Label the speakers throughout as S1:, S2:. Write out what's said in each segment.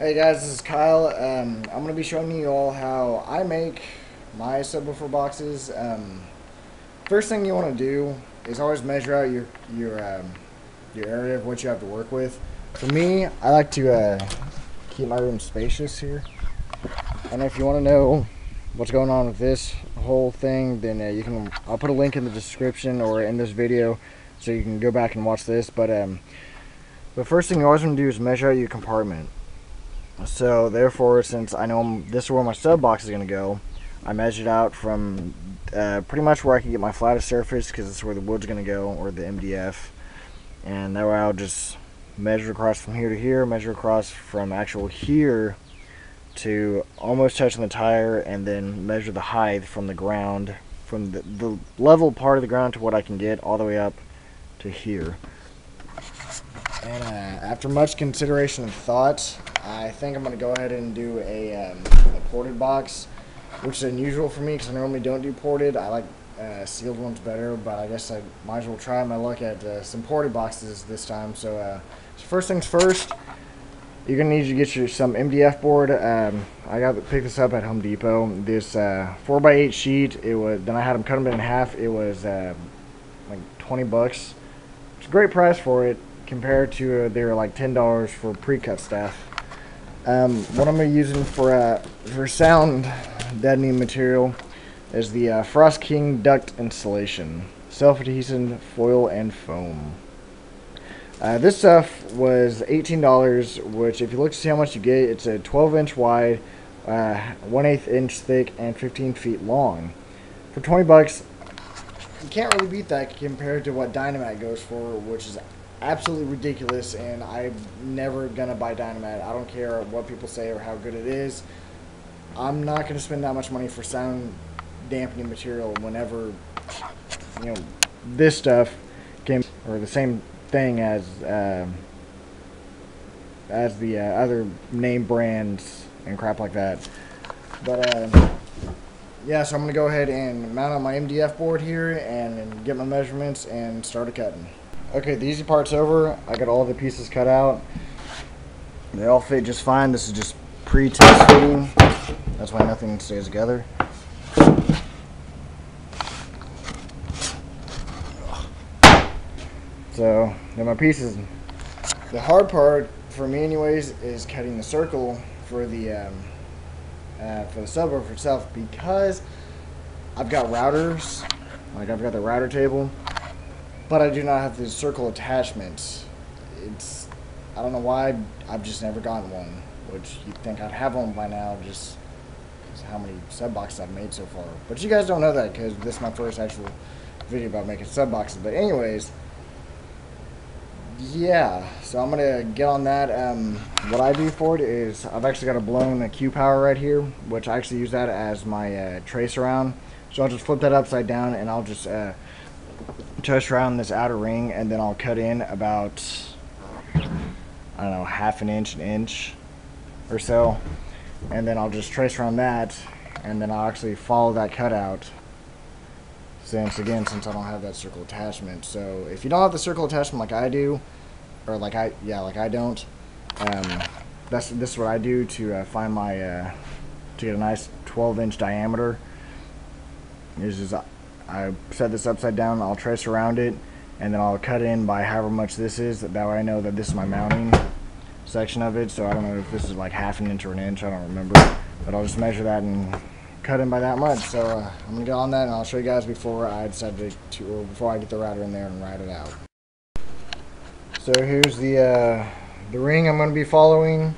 S1: Hey guys, this is Kyle. I'm going to be showing you all how I make my subwoofer boxes. First thing you want to do is always measure out your area of what you have to work with. For me, I like to keep my room spacious here. And if you want to know what's going on with this whole thing, then I'll put a link in the description or in this video so you can go back and watch this. But the first thing you always want to do is measure out your compartment. So therefore, since I know this is where my sub box is going to go, I measured out from pretty much where I can get my flattest surface, because this is where the wood's going to go, or the MDF. And that way I'll just measure across from here to here, measure across from actual here to almost touching the tire, and then measure the height from the ground, from the level part of the ground to what I can get, all the way up to here. And after much consideration and thought, I think I'm going to go ahead and do a ported box, which is unusual for me because I normally don't do ported. I like sealed ones better, but I guess I might as well try my luck at some ported boxes this time. So first things first, you're going to need to get some MDF board. I picked this up at Home Depot. This 4x8 sheet, then I had them cut them in half. It was like 20 bucks. It's a great price for it compared to they were like $10 for pre-cut stuff. What I'm using for sound deadening material is the Frost King duct insulation, self-adhesive foil and foam. This stuff was $18, which if you look to see how much you get, it's a 12-inch wide, 1/8 inch thick, and 15 feet long. For 20 bucks, you can't really beat that compared to what Dynamat goes for, which is absolutely ridiculous, and I'm never gonna buy Dynamat. I don't care what people say or how good it is. I'm not gonna spend that much money for sound dampening material whenever, you know, this stuff came, or the same thing as the other name brands and crap like that. But yeah, so I'm gonna go ahead and mount on my MDF board here and get my measurements and start a cutting. Okay, the easy part's over. I got all the pieces cut out. They all fit just fine. This is just pre-test fitting. That's why nothing stays together. So, then my pieces. The hard part, for me anyways, is cutting the circle for the subwoofer itself, because I've got routers. Like, I've got the router table, but I do not have the circle attachments. I don't know why, I've just never gotten one, which you'd think I'd have one by now, just because how many sub boxes I've made so far. But you guys don't know that because this is my first actual video about making sub boxes. But anyways, yeah, so I'm gonna get on that. What I do for it is I've actually got a blown Q power right here, which I actually use that as my trace around. So I'll just flip that upside down, and I'll just trace around this outer ring, and then I'll cut in about, I don't know, half an inch or so, and then I'll just trace around that, and then I'll actually follow that cutout, since I don't have that circle attachment. So if you don't have the circle attachment like I do, or like I don't, this is what I do to find my to get a nice 12-inch diameter. I set this upside down, I'll trace around it, and then I'll cut in by however much this is. That way I know that this is my mounting section of it. So I don't know if this is like half an inch or an inch, I don't remember, but I'll just measure that and cut in by that much. So I'm gonna get on that, and I'll show you guys before I decide or before I get the router in there and route it out. So here's the ring I'm gonna be following.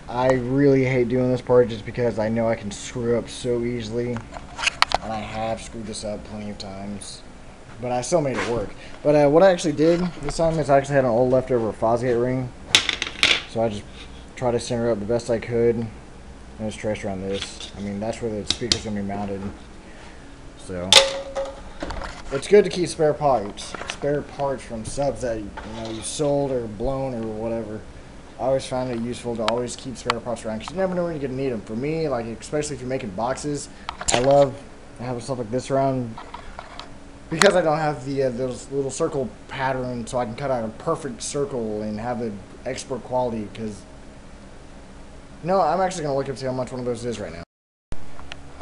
S1: I really hate doing this part just because I know I can screw up so easily, and I have screwed this up plenty of times, but I still made it work. But what I actually did this time is I actually had an old leftover Fosgate ring, so I just tried to center up the best I could and just trace around this. I mean, that's where the speaker's gonna be mounted, so it's good to keep spare parts from subs that you sold or blown or whatever. I always find it useful to always keep spare parts around, because you never know when you're gonna need them. For me, like, especially if you're making boxes, I love having stuff like this around, because I don't have the those little circle pattern, so I can cut out a perfect circle and have it expert quality. Because No, I'm actually gonna look up and see how much one of those is right now.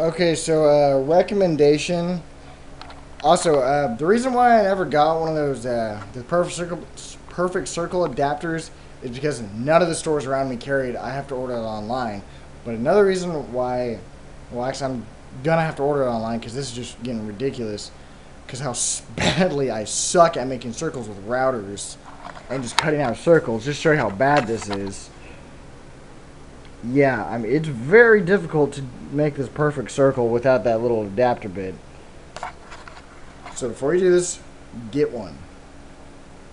S1: Okay, so recommendation. Also, the reason why I never got one of those the perfect circle adapters is because none of the stores around me carry it. I have to order it online. But another reason why, well, actually, I'm gonna have to order it online because this is just getting ridiculous. Because how badly I suck at making circles with routers and just cutting out circles. Just to show you how bad this is. Yeah, I mean, it's very difficult to make this perfect circle without that little adapter bit. So before you do this, get one.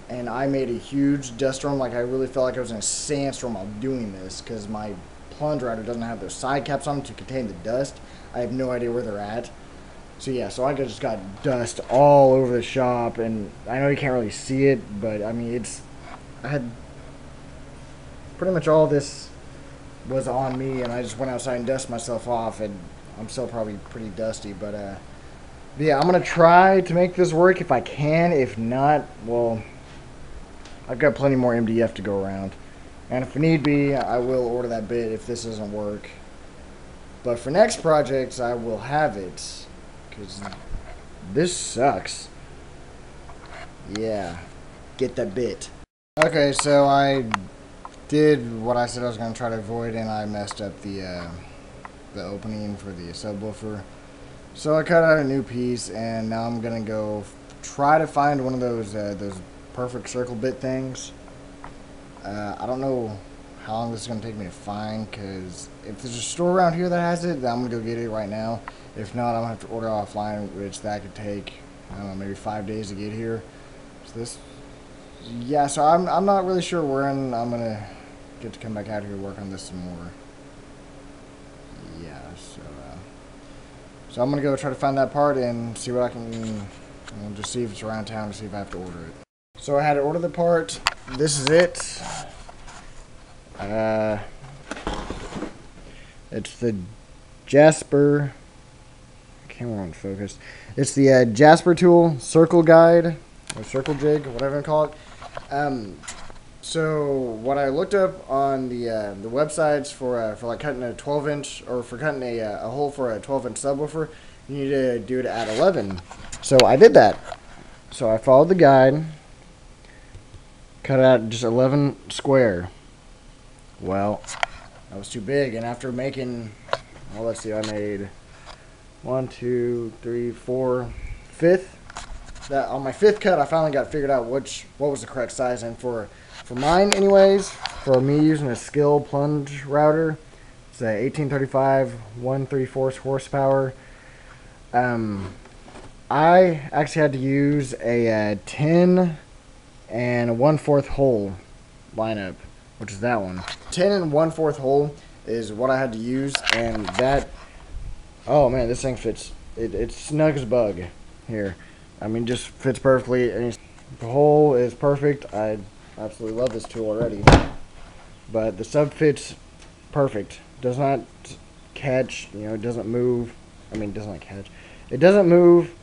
S1: And I made a huge dust storm. Like, I really felt like I was in a sandstorm while doing this because my plunge router doesn't have those side caps on to contain the dust. I have no idea where they're at. So yeah, so I just got dust all over the shop, and I know you can't really see it, but I mean, I had pretty much all this was on me, and I just went outside and dusted myself off, and I'm still probably pretty dusty, but yeah, I'm gonna try to make this work if I can. If not, well, I've got plenty more MDF to go around, and if need be, I will order that bit if this doesn't work. But for next projects, I will have it, because this sucks. Yeah, get that bit. Okay, so I did what I said I was going to try to avoid, and I messed up the opening for the subwoofer. So I cut out a new piece, and now I'm going to go try to find one of those perfect circle bit things. I don't know how long this is going to take me to find, because if there's a store around here that has it, then I'm going to go get it right now. If not, I'm going to have to order offline, which that could take, I don't know, maybe 5 days to get here. So this, yeah, so I'm not really sure when I'm going to get to come back out here and work on this some more. Yeah, so I'm going to go try to find that part and see what I can, just see if it's around town to see if I have to order it. So I had to order the part. This is it. It's the Jasper, camera on focus. It's the Jasper tool circle guide or circle jig, whatever you call it. So what I looked up on the websites for like cutting a 12-inch or for cutting a hole for a 12-inch subwoofer, you need to do it at 11. So I did that. So I followed the guide, cut out just 11 square. Well, that was too big, and after making, well, let's see, I made 1, 2, 3, 4, fifth. That on my fifth cut, I finally got figured out what was the correct size, and for mine, anyways, for me using a skill plunge router, it's a 1835 1/3/4 horsepower. I actually had to use a 10 and a 1/4 hole lineup, which is that one. 10 and 1/4 hole is what I had to use, and that, oh man, this thing fits. It's snug as a bug here. I mean, just fits perfectly. And the hole is perfect. I absolutely love this tool already. But the sub fits perfect. Does not catch, it doesn't move. I mean, it doesn't catch. It doesn't move.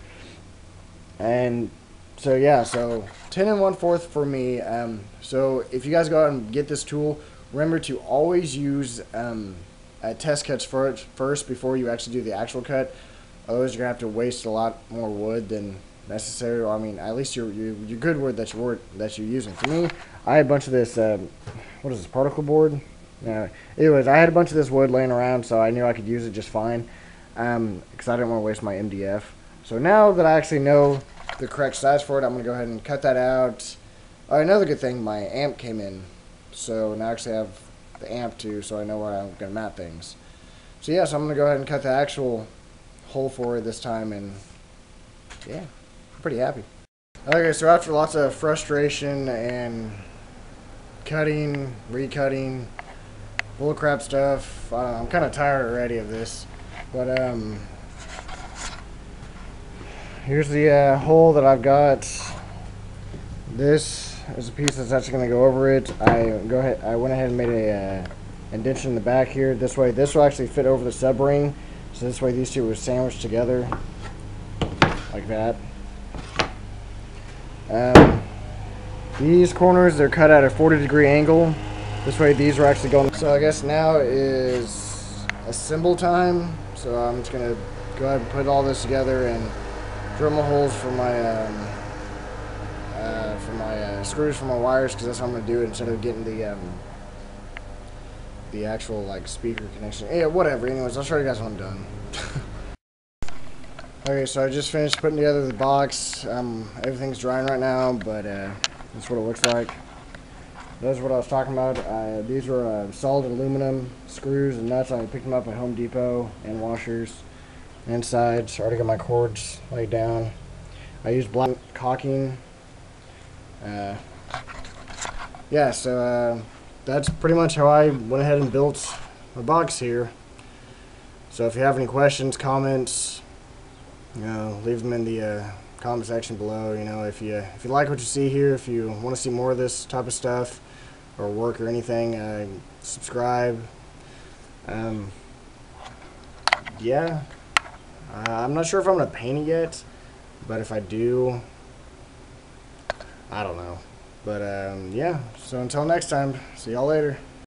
S1: And so yeah, so 10 and 1/4 for me. So if you guys go out and get this tool, remember to always use test cuts first before you actually do the actual cut. Otherwise, you're gonna have to waste a lot more wood than necessary. I mean, at least your good wood that you're using. For me, I had a bunch of this. What is this, particle board? Anyways, I had a bunch of this wood laying around, so I knew I could use it just fine. Because I didn't want to waste my MDF. So now that I actually know the correct size for it, I'm gonna go ahead and cut that out. Another good thing, my amp came in, so now I actually have the amp too, so I know where I'm gonna mount things. So yeah, so I'm gonna go ahead and cut the actual hole for it this time, and yeah, I'm pretty happy. Okay, so after lots of frustration and cutting, recutting, bullcrap stuff, I'm kind of tired already of this, but here's the hole that I've got. This is a piece that's actually going to go over it. I went ahead and made a indentation in the back here. This way, this will actually fit over the sub ring. So this way, these two were sandwiched together, like that. These corners, they're cut at a 40-degree angle. This way these are actually going. So I guess now is assemble time. So I'm just gonna go ahead and put all this together and drill my holes for my screws for my wires, because that's how I'm gonna do it instead of getting the actual like speaker connection. Yeah, whatever. Anyways, I'll show you guys when I'm done. Okay, so I just finished putting together the box. Everything's drying right now, but that's what it looks like. That's what I was talking about. These were solid aluminum screws and nuts. I picked them up at Home Depot, and washers inside. So I already got my cords laid down. I used black caulking. Yeah, so that's pretty much how I went ahead and built my box here. So if you have any questions, comments, you know, leave them in the comment section below. You know, if you like what you see here, if you want to see more of this type of stuff or work or anything, subscribe. Yeah, I'm not sure if I'm gonna paint it yet, but if I do, I don't know. But yeah, so until next time, see y'all later.